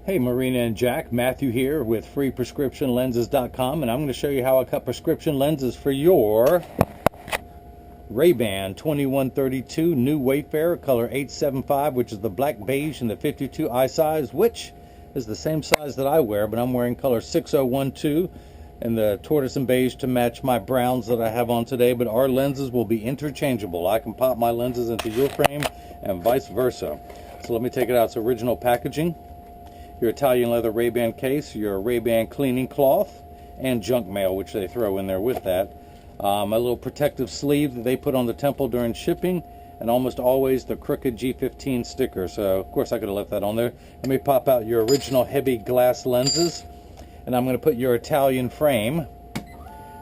Hey Marina and Jack, Matthew here with freeprescriptionlenses.com, and I'm going to show you how I cut prescription lenses for your RayBan 2132 New Wayfarer color 875, which is the black beige and the 52 eye size, which is the same size that I wear, but I'm wearing color 6012 and the tortoise and beige to match my browns that I have on today. But our lenses will be interchangeable. I can pop my lenses into your frame and vice versa. So let me take it out. It's original packaging. Your Italian leather RayBan case, your RayBan cleaning cloth, and junk mail, which they throw in there with that. A little protective sleeve that they put on the temple during shipping, and almost always the crooked G15 sticker. So, of course, I could have left that on there. Let me pop out your original heavy glass lenses, and I'm going to put your Italian frame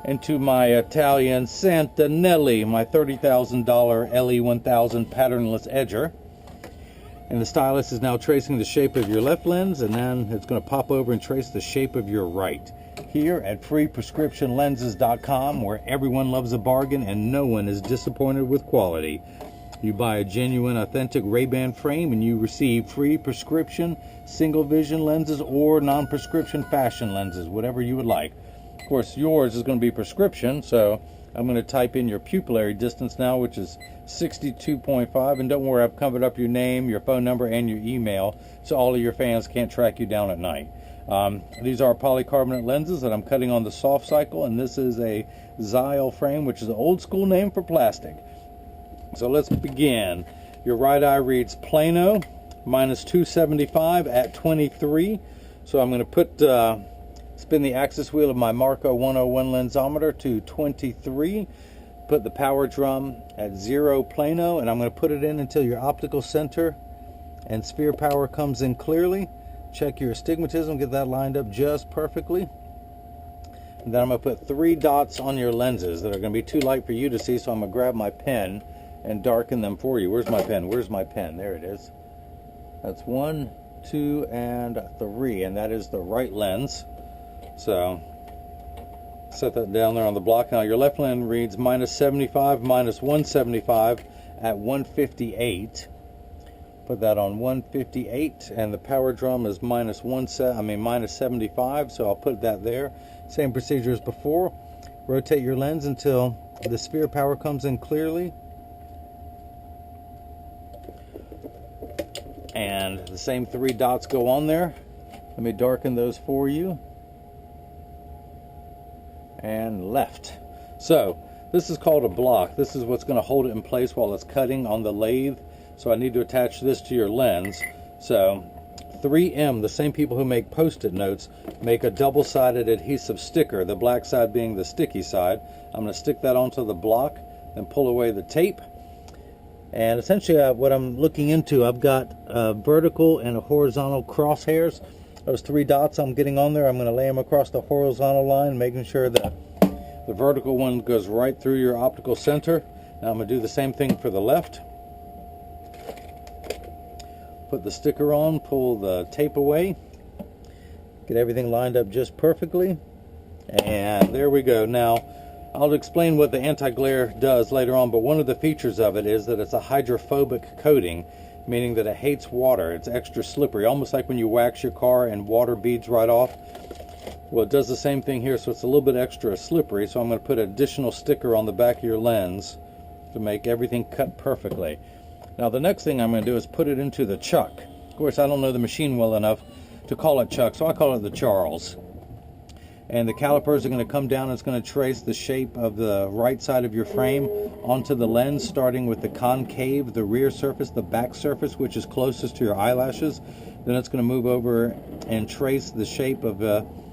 into my Italian Santanelli, my $30,000 LE1000 patternless edger. And the stylus is now tracing the shape of your left lens, and then it's going to pop over and trace the shape of your right. Here at freeprescriptionlenses.com, where everyone loves a bargain and no one is disappointed with quality. You buy a genuine, authentic RayBan frame and you receive free prescription, single vision lenses, or non-prescription fashion lenses, whatever you would like. Of course, yours is going to be prescription, so I'm going to type in your pupillary distance now, which is 62.5, and don't worry, I've covered up your name, your phone number, and your email, so all of your fans can't track you down at night. These are polycarbonate lenses that I'm cutting on the soft cycle, and this is a Xyle frame, which is an old school name for plastic. So let's begin. Your right eye reads plano, minus 275 at 23. So I'm going to put spin the axis wheel of my Marco 101 lensometer to 23. Put the power drum at 0 plano, and I'm going to put it in until your optical center and sphere power comes in clearly. Check your astigmatism, get that lined up just perfectly. And then I'm going to put 3 dots on your lenses that are going to be too light for you to see, so I'm going to grab my pen and darken them for you. Where's my pen? Where's my pen? There it is. That's 1, 2, and 3, and that is the right lens. So set that down there on the block. Now your left lens reads minus 75, minus 175 at 158. Put that on 158, and the power drum is minus 75, so I'll put that there. Same procedure as before. Rotate your lens until the sphere power comes in clearly. And the same 3 dots go on there. Let me darken those for you. And left. So this is called a block. This is what's going to hold it in place while it's cutting on the lathe. So I need to attach this to your lens. So 3M, the same people who make post-it notes, make a double-sided adhesive sticker, the black side being the sticky side. I'm going to stick that onto the block, then pull away the tape. And essentially what I'm looking into, I've got vertical and a horizontal crosshairs. Those 3 dots I'm getting on there, I'm going to lay them across the horizontal line, making sure that the vertical one goes right through your optical center. Now I'm going to do the same thing for the left. Put the sticker on, pull the tape away, get everything lined up just perfectly, and there we go. Now I'll explain what the anti-glare does later on, but one of the features of it is that it's a hydrophobic coating, meaning that it hates water. It's extra slippery, almost like when you wax your car and water beads right off. Well, it does the same thing here, so it's a little bit extra slippery, so I'm going to put an additional sticker on the back of your lens to make everything cut perfectly. Now the next thing I'm going to do is put it into the chuck. Of course, I don't know the machine well enough to call it chuck, so I call it the Charles. And the calipers are going to come down, and it's going to trace the shape of the right side of your frame onto the lens, starting with the concave, the rear surface, the back surface, which is closest to your eyelashes. Then it's going to move over and trace the shape of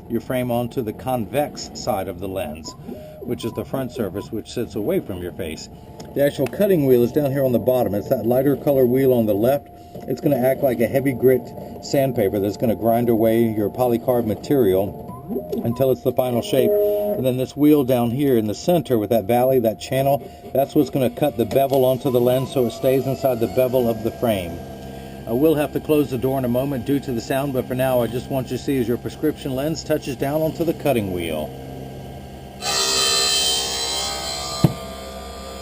your frame onto the convex side of the lens, which is the front surface, which sits away from your face. The actual cutting wheel is down here on the bottom. It's that lighter color wheel on the left. It's going to act like a heavy grit sandpaper that's going to grind away your polycarb material until it's the final shape. And then this wheel down here in the center with that valley, that channel, that's what's going to cut the bevel onto the lens so it stays inside the bevel of the frame. I will have to close the door in a moment due to the sound, but for now I just want you to see as your prescription lens touches down onto the cutting wheel.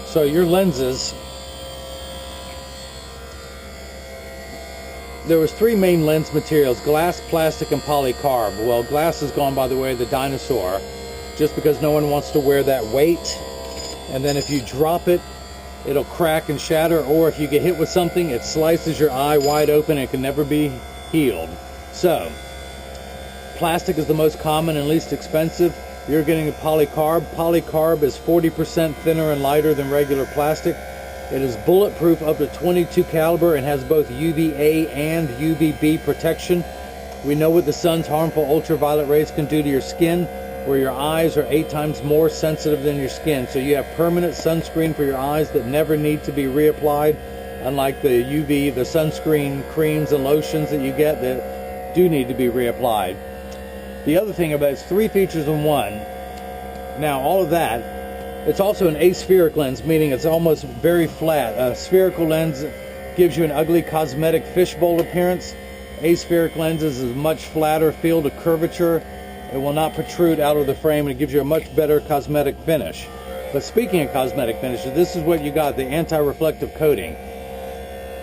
So your lenses there was three main lens materials: glass, plastic, and polycarb. Well, glass has gone by the way of the dinosaur, just because no one wants to wear that weight. And then if you drop it, it'll crack and shatter, or if you get hit with something, it slices your eye wide open and it can never be healed. So, plastic is the most common and least expensive. You're getting a polycarb. Polycarb is 40% thinner and lighter than regular plastic. It is bulletproof up to .22 caliber and has both UVA and UVB protection. We know what the sun's harmful ultraviolet rays can do to your skin, where your eyes are 8 times more sensitive than your skin. So you have permanent sunscreen for your eyes that never need to be reapplied, unlike the UV, the sunscreen creams and lotions that you get that do need to be reapplied. The other thing about it's 3 features in one. Now, all of that, it's also an aspheric lens, meaning it's almost very flat. A spherical lens gives you an ugly cosmetic fishbowl appearance. Aspheric lenses is a much flatter field of curvature. It will not protrude out of the frame, and it gives you a much better cosmetic finish. But speaking of cosmetic finishes, this is what you got, the anti-reflective coating.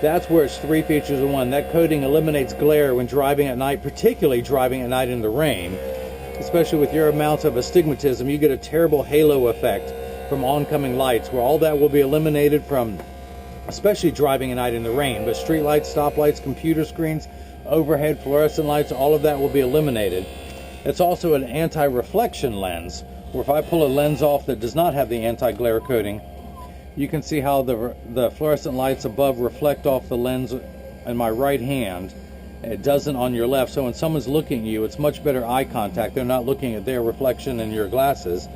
That's where it's 3 features in one. That coating eliminates glare when driving at night, particularly driving at night in the rain. Especially with your amount of astigmatism, you get a terrible halo effect from oncoming lights, where all that will be eliminated from, especially driving at night in the rain. But street lights, stoplights, computer screens, overhead fluorescent lights, all of that will be eliminated. It's also an anti-reflection lens, where if I pull a lens off that does not have the anti-glare coating, you can see how the fluorescent lights above reflect off the lens in my right hand. It doesn't on your left. So when someone's looking at you, it's much better eye contact. They're not looking at their reflection in your glasses.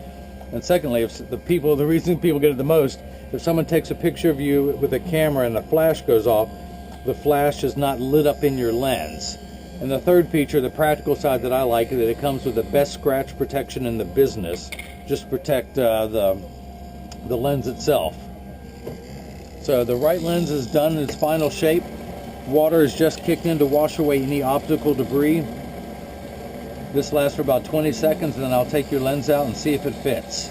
And secondly, if the reason people get it the most, if someone takes a picture of you with a camera and the flash goes off, the flash is not lit up in your lens. And the third feature, the practical side that I like, is that it comes with the best scratch protection in the business, just to protect the lens itself. So the right lens is done in its final shape. Water is just kicked in to wash away any optical debris. This lasts for about 20 seconds, and then I'll take your lens out and see if it fits.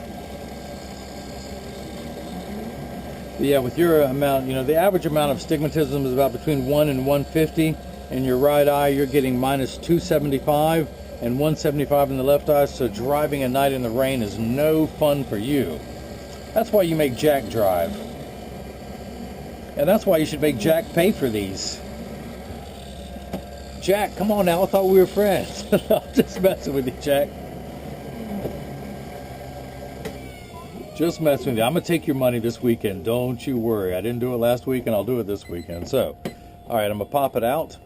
But yeah, with your amount, the average amount of astigmatism is about between 1 and 150. In your right eye, you're getting minus 275 and 175 in the left eye, so driving at night in the rain is no fun for you. That's why you make Jack drive. And that's why you should make Jack pay for these. Jack, come on now, I thought we were friends. I'm just messing with you, Jack. Just messing with you. I'm going to take your money this weekend. Don't you worry. I didn't do it last week, and I'll do it this weekend. So, all right, I'm going to pop it out.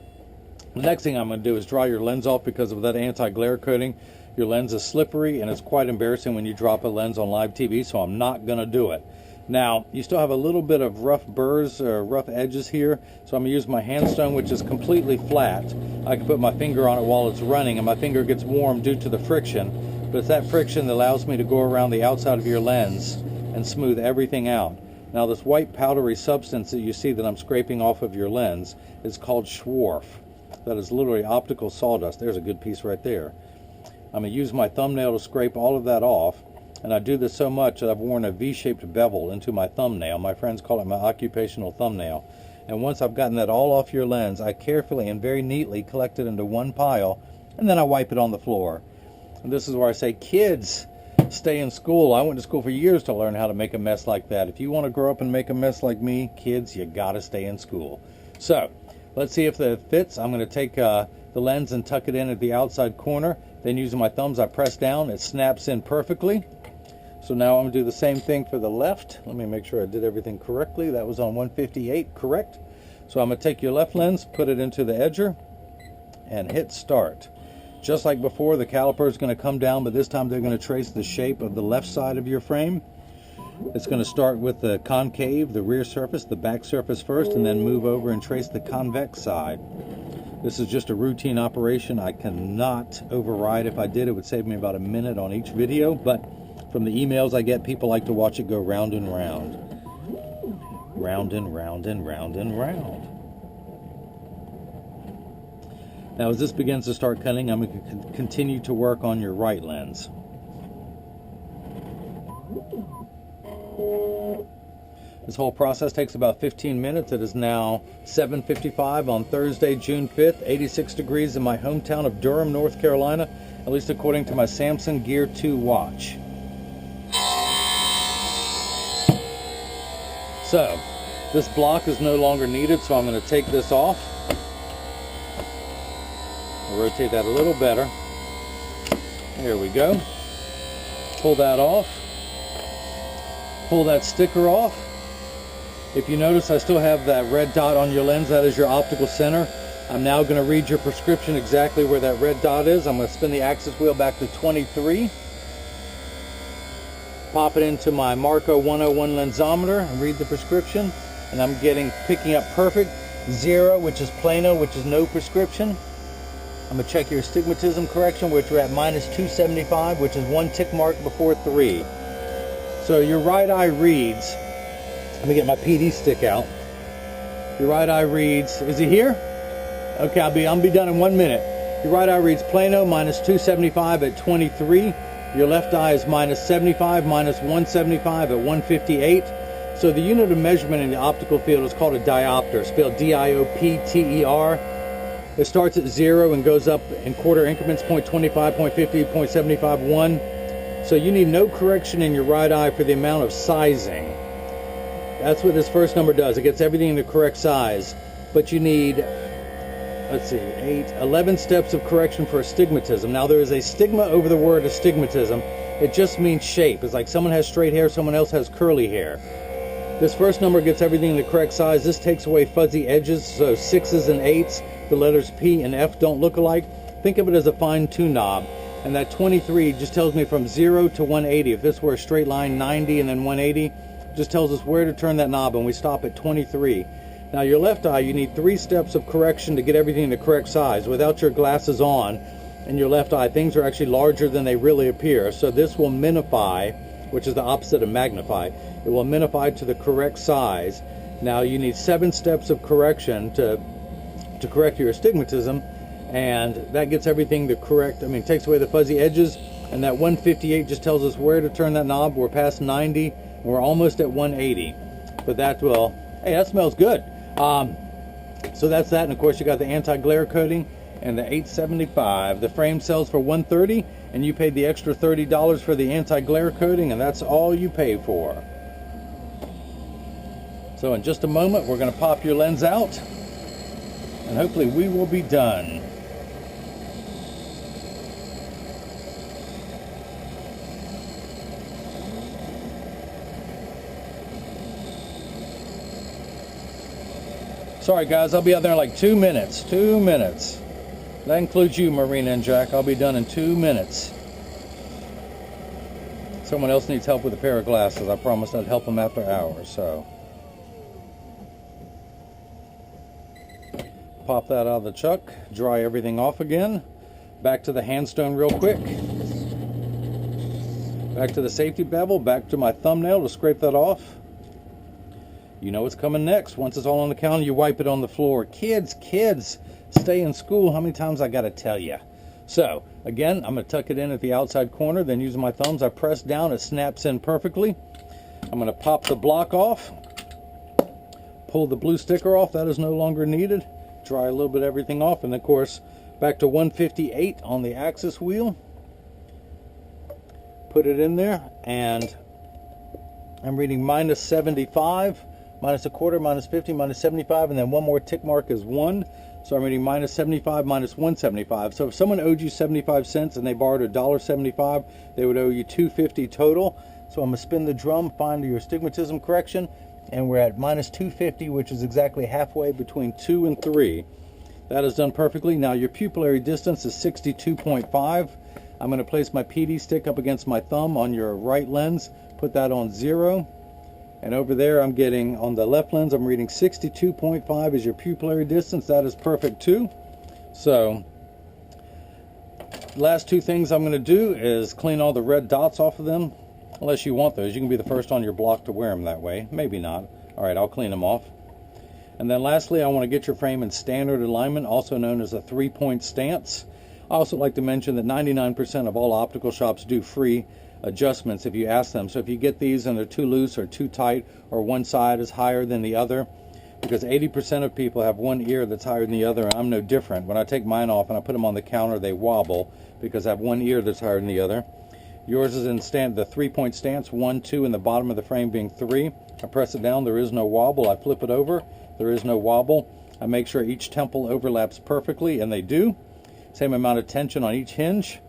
The next thing I'm going to do is dry your lens off, because of that anti-glare coating. Your lens is slippery, and it's quite embarrassing when you drop a lens on live TV, so I'm not going to do it. Now, you still have a little bit of rough burrs or rough edges here, so I'm going to use my handstone, which is completely flat. I can put my finger on it while it's running, and my finger gets warm due to the friction, but it's that friction that allows me to go around the outside of your lens and smooth everything out. Now, this white powdery substance that you see that I'm scraping off of your lens is called Schwarf. That is literally optical sawdust. There's a good piece right there. I'm going to use my thumbnail to scrape all of that off. And I do this so much that I've worn a V-shaped bevel into my thumbnail. My friends call it my occupational thumbnail. And once I've gotten that all off your lens, I carefully and very neatly collect it into one pile, and then I wipe it on the floor. And this is where I say, kids, stay in school. I went to school for years to learn how to make a mess like that. If you want to grow up and make a mess like me, kids, you got to stay in school. So, let's see if it fits. I'm going to take the lens and tuck it in at the outside corner. Then using my thumbs, I press down. It snaps in perfectly. So now I'm going to do the same thing for the left. Let me make sure I did everything correctly. That was on 158, correct? So I'm going to take your left lens, put it into the edger, and hit start. Just like before, the caliper is going to come down, but this time they're going to trace the shape of the left side of your frame. It's going to start with the concave, the rear surface, the back surface first, and then move over and trace the convex side. This is just a routine operation. I cannot override. If I did, it would save me about a minute on each video, but from the emails I get, people like to watch it go round and round. Round and round and round and round. Now, as this begins to start cutting, I'm going to continue to work on your right lens. This whole process takes about 15 minutes. It is now 7:55 on Thursday, June 5th, 86 degrees in my hometown of Durham, North Carolina, at least according to my Samsung Gear 2 watch. So, this block is no longer needed, so I'm going to take this off. I'll rotate that a little better. There we go. Pull that off. Pull that sticker off. If you notice, I still have that red dot on your lens. That is your optical center. I'm now going to read your prescription exactly where that red dot is. I'm going to spin the axis wheel back to 23. Pop it into my Marco 101 lensometer and read the prescription. And I'm picking up perfect. 0, which is plano, which is no prescription. I'm going to check your astigmatism correction, which we're at -275, which is 1 tick mark before 3. So your right eye reads, let me get my PD stick out. Your right eye reads, is he here? Okay, I'll be done in 1 minute. Your right eye reads plano, -275 at 23. Your left eye is -75, -175 at 158. So the unit of measurement in the optical field is called a diopter, spelled D-I-O-P-T-E-R. It starts at 0 and goes up in quarter increments, 0.25, 0.50, 0.75, 1. So you need no correction in your right eye for the amount of sizing. That's what this first number does. It gets everything in the correct size. But you need, 11 steps of correction for astigmatism. Now there is a stigma over the word astigmatism. It just means shape. It's like someone has straight hair, someone else has curly hair. This first number gets everything in the correct size. This takes away fuzzy edges, so 6s and 8s. The letters P and F don't look alike. Think of it as a fine-tune knob. And that 23 just tells me from 0 to 180. If this were a straight line, 90 and then 180, just tells us where to turn that knob, and we stop at 23. Now your left eye, you need 3 steps of correction to get everything in the correct size. Without your glasses on in your left eye, things are actually larger than they really appear. So this will minify, which is the opposite of magnify. It will minify to the correct size. Now you need 7 steps of correction to correct your astigmatism, and that gets everything to correct. Takes away the fuzzy edges, and that 158 just tells us where to turn that knob. We're past 90, and we're almost at 180. But that will, hey, that smells good. So that's that, and of course you got the anti-glare coating and the 875. The frame sells for $130, and you paid the extra $30 for the anti-glare coating, and that's all you pay for. So in just a moment, we're going to pop your lens out, and hopefully we will be done. Sorry guys, I'll be out there in like 2 minutes. 2 minutes. That includes you, Marina and Jack. I'll be done in 2 minutes. Someone else needs help with a pair of glasses. I promised I'd help them after hours, so. Pop that out of the chuck. Dry everything off again. Back to the handstone real quick. Back to the safety bevel. Back to my thumbnail to scrape that off. You know what's coming next. Once it's all on the counter, you wipe it on the floor. Kids, stay in school. How many times I gotta tell you? So, again, I'm gonna tuck it in at the outside corner, then using my thumbs, I press down, it snaps in perfectly. I'm gonna pop the block off, pull the blue sticker off, that is no longer needed. Dry a little bit of everything off, and of course, back to 158 on the axis wheel. Put it in there, and I'm reading -75. minus a quarter, minus 50, minus 75, and then one more tick mark is 1. So I'm reading minus 75, minus 175. So if someone owed you 75 cents and they borrowed $1.75, they would owe you $2.50 total. So I'm going to spin the drum, find your astigmatism correction, and we're at minus 250, which is exactly halfway between 2 and 3. That is done perfectly. Now your pupillary distance is 62.5. I'm going to place my PD stick up against my thumb on your right lens, put that on 0. And over there I'm getting, on the left lens, I'm reading 62.5 is your pupillary distance. That is perfect too. So, last two things I'm going to do is clean all the red dots off of them. Unless you want those, you can be the first on your block to wear them that way. Maybe not. Alright, I'll clean them off. And then lastly, I want to get your frame in standard alignment, also known as a 3-point stance. I also like to mention that 99% of all optical shops do free adjustments if you ask them. So if you get these and they're too loose or too tight, or one side is higher than the other, because 80% of people have one ear that's higher than the other, and I'm no different. When I take mine off and I put them on the counter, they wobble because I have one ear that's higher than the other. Yours is in the 3-point stance, 1, 2, and the bottom of the frame being 3. I press it down, there is no wobble. I flip it over, there is no wobble. I make sure each temple overlaps perfectly, and they do. Same amount of tension on each hinge.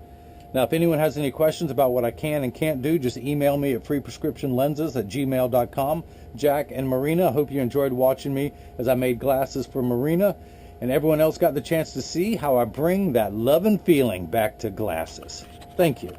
Now, if anyone has any questions about what I can and can't do, just email me at freeprescriptionlenses@gmail.com. Jack and Marina, I hope you enjoyed watching me as I made glasses for Marina, and everyone else got the chance to see how I bring that love and feeling back to glasses. Thank you.